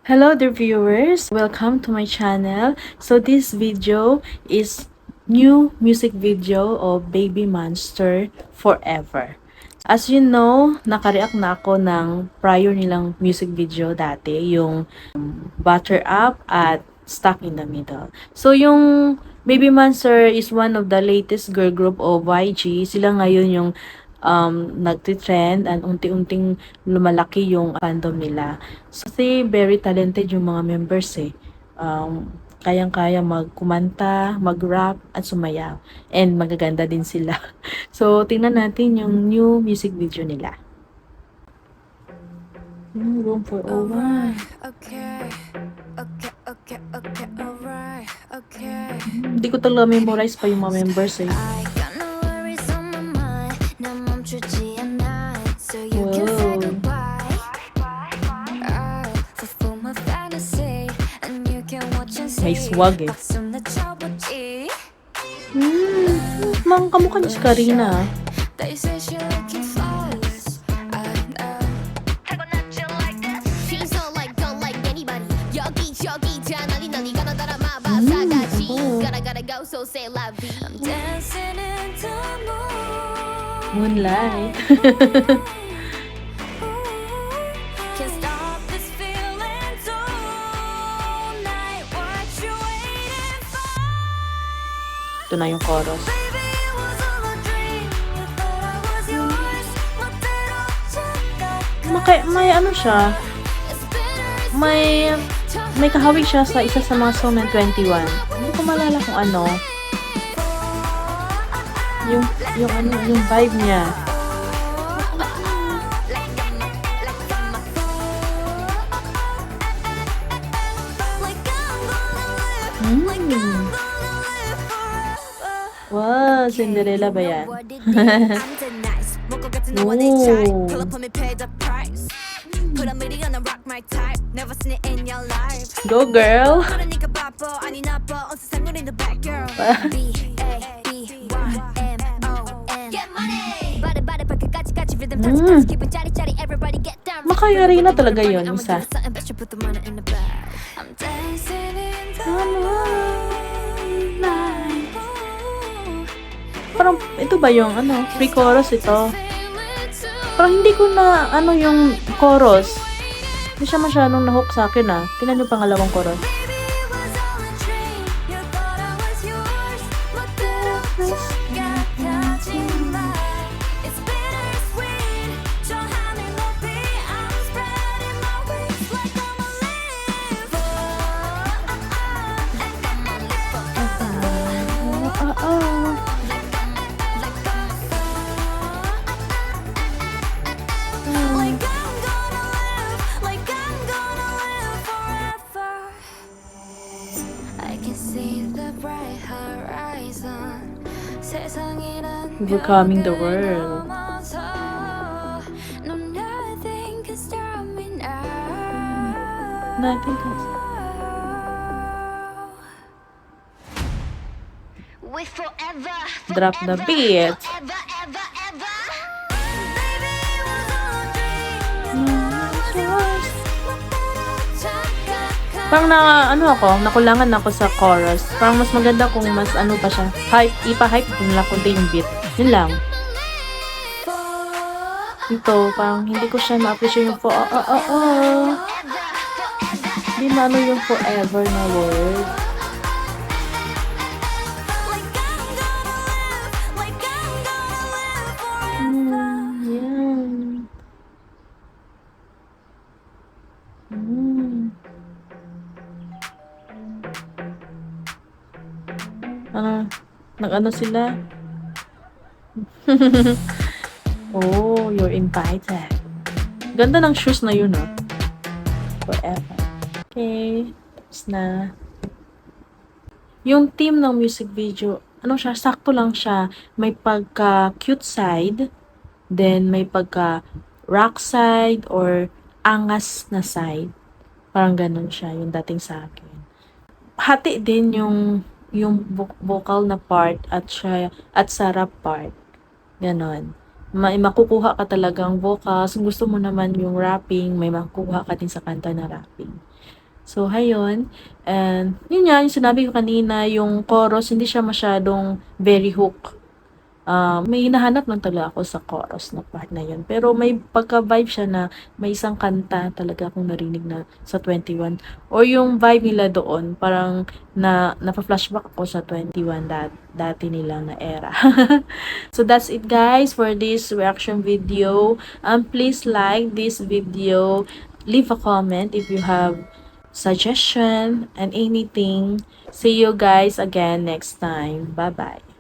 Hello dear viewers, welcome to my channel. So this video is new music video of Baby Monster Forever. As you know, nakareact na ako ng prior nilang music video dati, yung Butter Up at Stuck in the Middle. So yung Baby Monster is one of the latest girl group of YG. Sila ngayon yung nagtitrend and unti-unting lumalaki yung fandom nila. So, kasi very talented yung mga members eh. Kayang-kaya magkumanta, mag-rap, at sumayaw. And magaganda din sila. So, tingnan natin yung new music video nila. Room for Alright. Hindi ko talaga memorize pa yung mga members eh. May swag eh. Mang kamukha niya si Karina. Moonlight. Ito na yung chorus. May ano siya, may kahawig siya sa isa sa mga song ng 21. Hindi ko malala kung ano. Yung vibe niya. Wow, Cinderella ba yan? Go girl! Makayari na talaga yun, isa. Parang, ito ba yung, pre-chorus ito? Parang hindi ko na, yung chorus. Hindi siya masyadong nahook sa akin, Tingnan yung pangalawang chorus. Overcoming the world. Nothing can drop the beat. Parang nakulangan ako sa chorus. Parang mas maganda kung mas pa siya. Ipa-hype din lang kunti yung beat. Yun lang. Ito, parang hindi ko siya ma-appreciate yung Hindi maano yung forever na word. Nag-ano sila? Oh, you're invited. Ganda ng shoes na yun, Forever. Okay, tapos na. Yung theme ng music video, sakto lang siya. May pagka-cute side, then may pagka-rock side, or angas na side. Parang ganun siya, yung dating sa akin. Hati din yung vocal na part at sa rap part. Ganon. May makukuha ka talagang vocals. Kung gusto mo naman yung rapping, may makukuha ka din sa kanta na rapping. So, ayun. And, yun nga, yung sinabi ko kanina, yung chorus, hindi siya masyadong very hook. May hinahanap lang talaga ako sa chorus na part na yun. Pero may pagka-vibe siya na may isang kanta talaga akong narinig na sa 21. Or yung vibe nila doon, parang napa-flashback ako sa 21 dati nilang na era. So that's it guys for this reaction video. Please like this video, leave a comment if you have suggestion and anything. See you guys again next time. Bye bye.